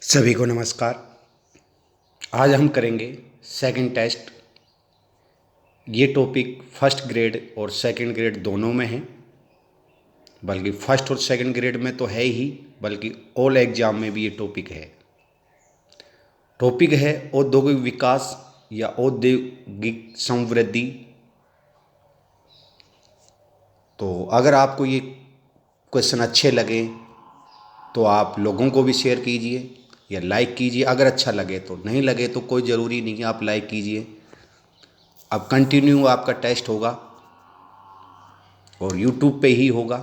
सभी को नमस्कार। आज हम करेंगे सेकंड टेस्ट। ये टॉपिक फर्स्ट ग्रेड और सेकंड ग्रेड दोनों में है, बल्कि फर्स्ट और सेकंड ग्रेड में तो है ही, बल्कि ऑल एग्जाम में भी ये टॉपिक है। टॉपिक है औद्योगिक विकास या औद्योगिक समृद्धि। तो अगर आपको ये क्वेश्चन अच्छे लगे तो आप लोगों को भी शेयर कीजिए या लाइक कीजिए। अगर अच्छा लगे तो, नहीं लगे तो कोई ज़रूरी नहीं है, आप लाइक कीजिए। अब कंटिन्यू आपका टेस्ट होगा और यूट्यूब पे ही होगा।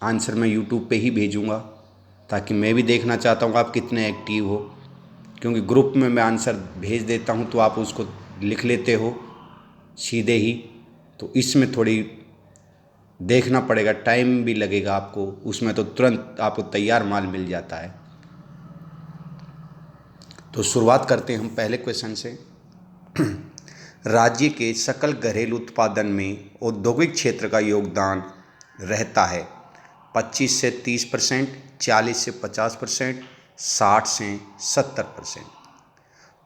आंसर मैं यूट्यूब पे ही भेजूँगा, ताकि मैं भी देखना चाहता हूँ आप कितने एक्टिव हो। क्योंकि ग्रुप में मैं आंसर भेज देता हूँ तो आप उसको लिख लेते हो सीधे ही, तो इसमें थोड़ी देखना पड़ेगा, टाइम भी लगेगा आपको। उसमें तो तुरंत आपको तैयार माल मिल जाता है। तो शुरुआत करते हैं हम पहले क्वेश्चन से। राज्य के सकल घरेलू उत्पादन में औद्योगिक क्षेत्र का योगदान रहता है 25 से 30%, 40 से 50%, 60 से 70%।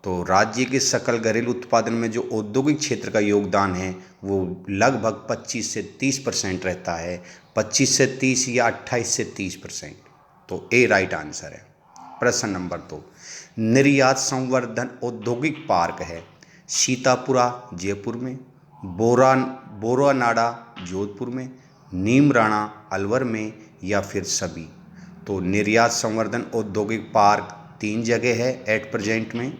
तो राज्य के सकल घरेलू उत्पादन में जो औद्योगिक क्षेत्र का योगदान है वो लगभग 25 से 30% रहता है। 25 से 30 या 28 से 30%। तो ए राइट आंसर है। प्रश्न नंबर 2, निर्यात संवर्धन औद्योगिक पार्क है सीतापुरा जयपुर में, बोरानाड़ा जोधपुर में, नीमराणा अलवर में, या फिर सभी। तो निर्यात संवर्धन औद्योगिक पार्क 3 जगह है एट प्रेजेंट में।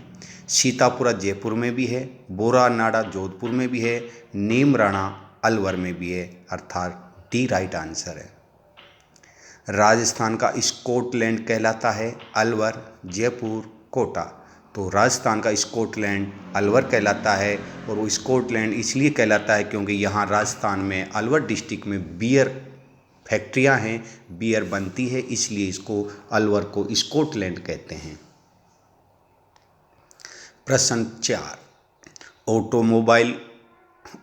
सीतापुरा जयपुर में भी है, बोरानाड़ा जोधपुर में भी है, नीमराणा अलवर में भी है, अर्थात डी राइट आंसर है। राजस्थान का स्कॉटलैंड कहलाता है अलवर, जयपुर, कोटा। तो राजस्थान का स्कॉटलैंड अलवर कहलाता है, और वो स्कॉटलैंड इसलिए कहलाता है क्योंकि यहाँ राजस्थान में अलवर डिस्ट्रिक्ट में बियर फैक्ट्रियाँ हैं, बियर बनती है, इसलिए इसको अलवर को स्कॉटलैंड कहते हैं। प्रश्न 4, ऑटोमोबाइल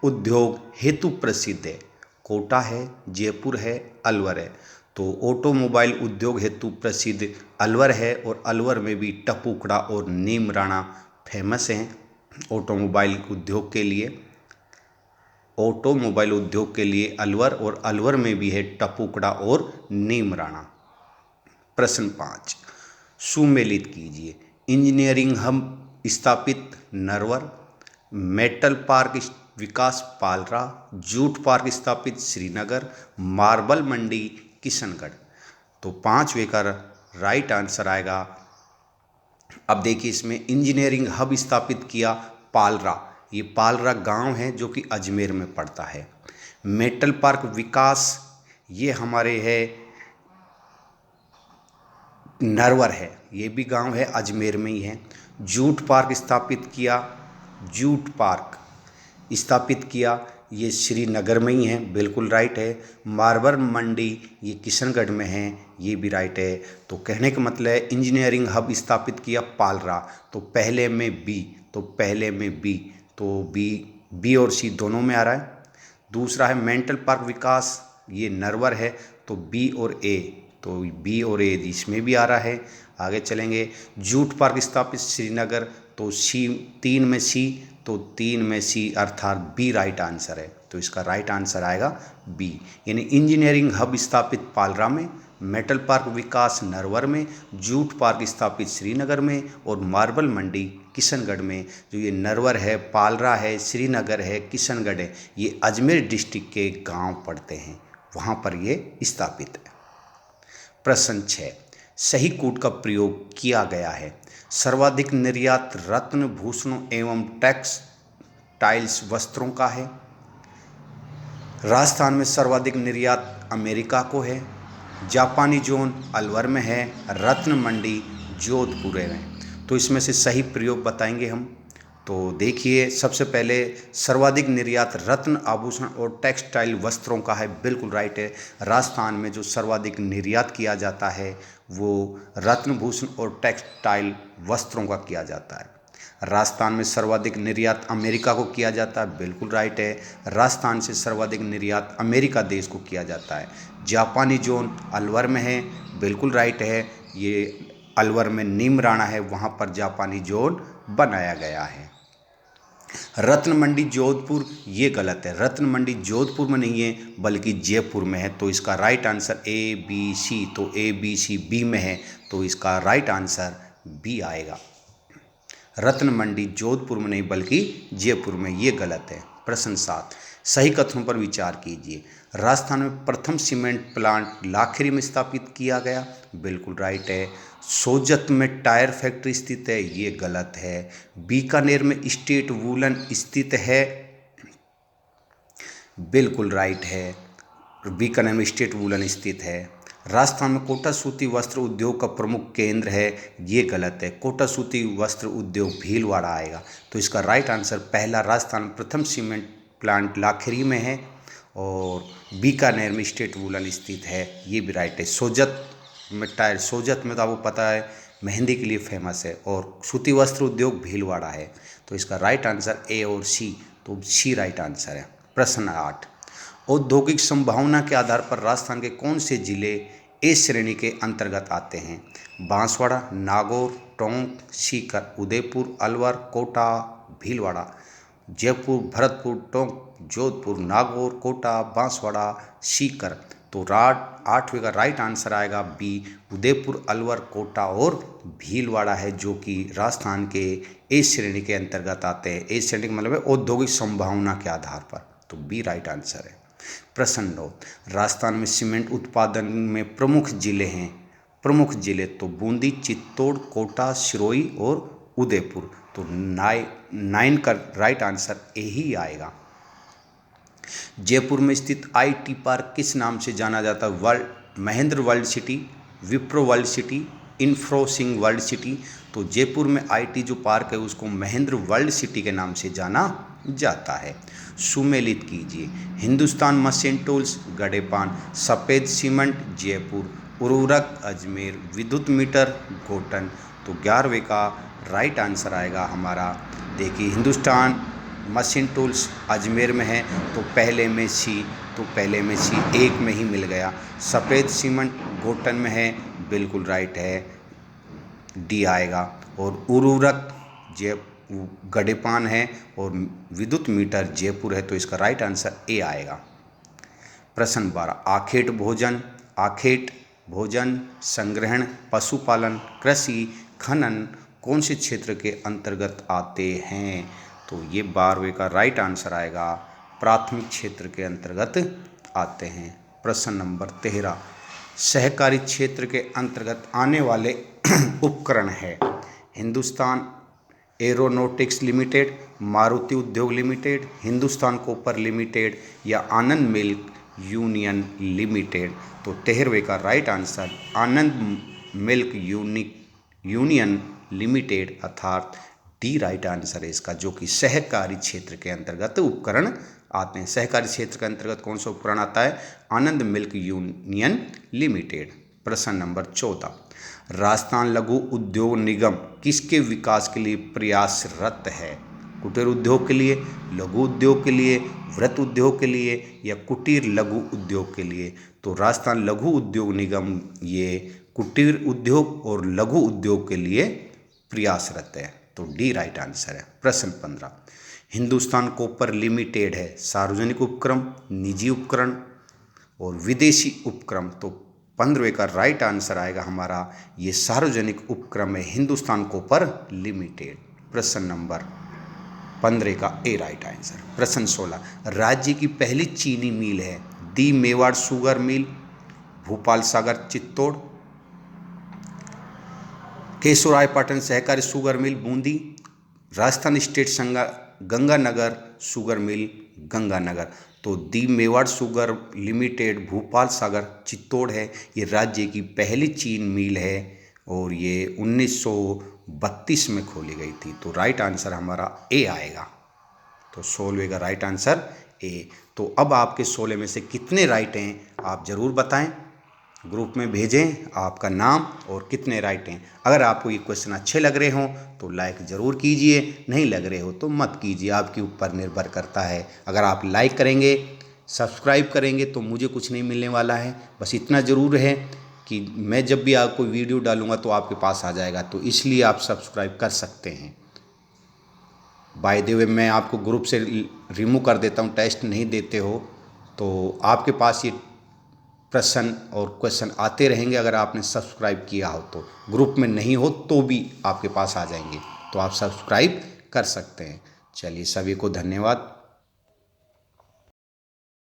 उद्योग हेतु प्रसिद्ध है। कोटा है, जयपुर है, अलवर है। तो ऑटोमोबाइल उद्योग हेतु प्रसिद्ध अलवर है, और अलवर में भी टपुकड़ा और नीमराणा फेमस हैं ऑटोमोबाइल उद्योग के लिए। ऑटोमोबाइल उद्योग के लिए अलवर, और अलवर में भी है टपुकड़ा और नीमराणा। प्रश्न 5, सुमेलित कीजिए। इंजीनियरिंग हब स्थापित नरवर, मेटल पार्क विकास पालरा, जूट पार्क स्थापित श्रीनगर, मार्बल मंडी किशनगढ़। तो 5वें का राइट आंसर आएगा। अब देखिए, इसमें इंजीनियरिंग हब स्थापित किया पालरा, ये पालरा गांव है जो कि अजमेर में पड़ता है। मेटल पार्क विकास ये हमारे है नरवर है, ये भी गांव है अजमेर में ही है। जूट पार्क स्थापित किया ये श्रीनगर में ही है, बिल्कुल राइट है। मार्बल मंडी ये किशनगढ़ में है, ये भी राइट है। तो कहने का मतलब है इंजीनियरिंग हब स्थापित किया पालरा, तो पहले में बी, तो बी और सी दोनों में आ रहा है। दूसरा है मेंटल पार्क विकास, ये नरवर है, तो बी और ए, तो बी और ए इसमें भी आ रहा है। आगे चलेंगे, जूट पार्क स्थापित श्रीनगर, तो सी, 3 में सी, तो 3 में सी अर्थात बी राइट आंसर है। तो इसका राइट आंसर आएगा बी, यानी इंजीनियरिंग हब स्थापित पालरा में, मेटल पार्क विकास नरवर में, जूट पार्क स्थापित श्रीनगर में, और मार्बल मंडी किशनगढ़ में। जो ये नरवर है, पालरा है, श्रीनगर है, किशनगढ़ है, ये अजमेर डिस्ट्रिक्ट के गांव पड़ते हैं, वहाँ पर ये स्थापित है। प्रश्न 6, सही कूट का प्रयोग किया गया है। सर्वाधिक निर्यात रत्न भूषणों एवं टेक्सटाइल्स वस्त्रों का है। राजस्थान में सर्वाधिक निर्यात अमेरिका को है। जापानी जोन अलवर में है, रत्न मंडी जोधपुर में। तो इसमें से सही प्रयोग बताएंगे हम। तो देखिए, सबसे पहले सर्वाधिक निर्यात रत्न आभूषण और टेक्सटाइल वस्त्रों का है, बिल्कुल राइट है। राजस्थान में जो सर्वाधिक निर्यात किया जाता है वो रत्नभूषण और टेक्सटाइल वस्त्रों का किया जाता है। राजस्थान में सर्वाधिक निर्यात अमेरिका को किया जाता है, बिल्कुल राइट है। राजस्थान से सर्वाधिक निर्यात अमेरिका देश को किया जाता है। जापानी जोन अलवर में है, बिल्कुल राइट है। ये अलवर में नीमराणा है, वहाँ पर जापानी जोन बनाया गया है। रत्न मंडी जोधपुर, ये गलत है। रत्न मंडी जोधपुर में नहीं है बल्कि जयपुर में है। तो इसका right answer A B C, तो ए बी सी बी में है, तो इसका राइट आंसर बी आएगा। रत्न मंडी जोधपुर में नहीं बल्कि जयपुर में, ये गलत है। प्रश्न 7, सही कथनों पर विचार कीजिए। राजस्थान में प्रथम सीमेंट प्लांट लाखेरी में स्थापित किया गया, बिल्कुल राइट है। सोजत में टायर फैक्ट्री स्थित है, ये गलत है। बीकानेर में स्टेट वूलन स्थित है, बिल्कुल राइट है। बीकानेर में स्टेट वूलन स्थित है। राजस्थान में कोटा सूती वस्त्र उद्योग का प्रमुख केंद्र है, ये गलत है। कोटा सूती वस्त्र उद्योग भीलवाड़ा आएगा। तो इसका राइट आंसर पहला, राजस्थान में प्रथम सीमेंट प्लांट लाखेरी में है और बीकानेर में स्टेट वूलन स्थित है, ये भी राइट है। सोजत में टायर, सोजत में तो आपको पता है मेहंदी के लिए फेमस है, और सूती वस्त्र उद्योग भीलवाड़ा है। तो इसका राइट आंसर ए और सी, तो सी राइट आंसर है। प्रश्न 8, औद्योगिक संभावना के आधार पर राजस्थान के कौन से जिले ए श्रेणी के अंतर्गत आते हैं? बांसवाड़ा, नागौर, टोंक, सीकर, उदयपुर, अलवर, कोटा, भीलवाड़ा। जयपुर, भरतपुर, टोंक, जोधपुर, नागौर, कोटा, बांसवाड़ा, सीकर। तो 8वें का राइट आंसर आएगा बी, उदयपुर, अलवर, कोटा और भीलवाड़ा है, जो कि राजस्थान के ए श्रेणी के अंतर्गत आते हैं। ए श्रेणी का मतलब है औद्योगिक संभावना के आधार पर, तो बी राइट आंसर है। प्रश्न 9, राजस्थान में सीमेंट उत्पादन में प्रमुख जिले हैं। प्रमुख जिले तो बूंदी, चित्तौड़, कोटा, सिरोही और उदयपुर। तो 9 का राइट आंसर ए ही आएगा। जयपुर में स्थित आईटी पार्क किस नाम से जाना जाता है? Mahindra world city, Wipro world city, Infosys world city. तो जयपुर में आईटी जो पार्क है उसको महेंद्र वर्ल्ड सिटी के नाम से जाना जाता है। सुमेलित कीजिए। हिंदुस्तान मशीन टूल्स गडेपान, सफ़ेद सीमेंट जयपुर, उर्वरक अजमेर, विद्युत मीटर गोटन। तो 11वें का राइट आंसर आएगा हमारा, देखिए हिंदुस्तान मशीन टूल्स अजमेर में है, तो पहले में सी, एक में ही मिल गया। सफ़ेद सीमेंट गोटन में है, बिल्कुल राइट है, डी आएगा। और उर्वरक गडेपान है और विद्युत मीटर जयपुर है, तो इसका राइट आंसर ए आएगा। प्रश्न 12, आखेट भोजन, संग्रहण, पशुपालन, कृषि, खनन कौन से क्षेत्र के अंतर्गत आते हैं? तो ये 12वें का राइट आंसर आएगा, प्राथमिक क्षेत्र के अंतर्गत आते हैं। प्रश्न नंबर 13, सहकारी क्षेत्र के अंतर्गत आने वाले उपकरण है। हिंदुस्तान एरोनॉटिक्स लिमिटेड, मारुति उद्योग लिमिटेड, हिंदुस्तान कॉपर लिमिटेड या आनंद मिल्क यूनियन लिमिटेड। तो 13वें का राइट आंसर आनंद मिल्क यूनियन लिमिटेड अर्थात डी राइट आंसर है इसका, जो कि सहकारी क्षेत्र के अंतर्गत उपकरण आते हैं। सहकारी क्षेत्र के अंतर्गत कौन सा उपकरण आता है? आनंद मिल्क यूनियन लिमिटेड। प्रश्न नंबर 14, राजस्थान लघु उद्योग निगम किसके विकास के लिए प्रयासरत है? कुटीर उद्योग के लिए, लघु उद्योग के लिए, वृत्त उद्योग के लिए या कुटीर लघु उद्योग के लिए? तो राजस्थान लघु उद्योग निगम ये कुटीर उद्योग और लघु उद्योग के लिए प्रयासरत है, तो डी राइट आंसर है। प्रश्न 15, हिंदुस्तान कॉपर लिमिटेड है सार्वजनिक उपक्रम, निजी उपकरण और विदेशी उपक्रम। तो 15वें का राइट आंसर आएगा हमारा, ये सार्वजनिक उपक्रम है हिंदुस्तान कॉपर लिमिटेड। प्रश्न नंबर 15 का ए राइट आंसर। प्रश्न 16, राज्य की पहली चीनी मिल है दी मेवाड़ शुगर मिल, भोपाल सागर चित्तौड़, केशोरायपाटन सहकारी sugar mill Bundi, Rajasthan state Ganganagar sugar mill Ganganagar. तो दी मेवाड़ शुगर लिमिटेड भोपाल सागर चित्तौड़ है, ये राज्य की पहली चीनी मिल है और ये 1932 में खोली गई थी। तो राइट आंसर हमारा ए आएगा, तो 16वें का राइट आंसर ए। तो अब आपके 16 में से कितने राइट हैं आप ज़रूर बताएं, ग्रुप में भेजें आपका नाम और कितने राइट हैं। अगर आपको ये क्वेश्चन अच्छे लग रहे हों तो लाइक ज़रूर कीजिए, नहीं लग रहे हो तो मत कीजिए, आपके ऊपर निर्भर करता है। अगर आप लाइक करेंगे, सब्सक्राइब करेंगे तो मुझे कुछ नहीं मिलने वाला है, बस इतना ज़रूर है कि मैं जब भी कोई वीडियो डालूंगा तो आपके पास आ जाएगा, तो इसलिए आप सब्सक्राइब कर सकते हैं। बाय द वे मैं आपको ग्रुप से रिमूव कर देता हूँ, टेस्ट नहीं देते हो तो आपके पास ये प्रश्न और क्वेश्चन आते रहेंगे। अगर आपने सब्सक्राइब किया हो तो, ग्रुप में नहीं हो तो भी आपके पास आ जाएंगे, तो आप सब्सक्राइब कर सकते हैं। चलिए, सभी को धन्यवाद।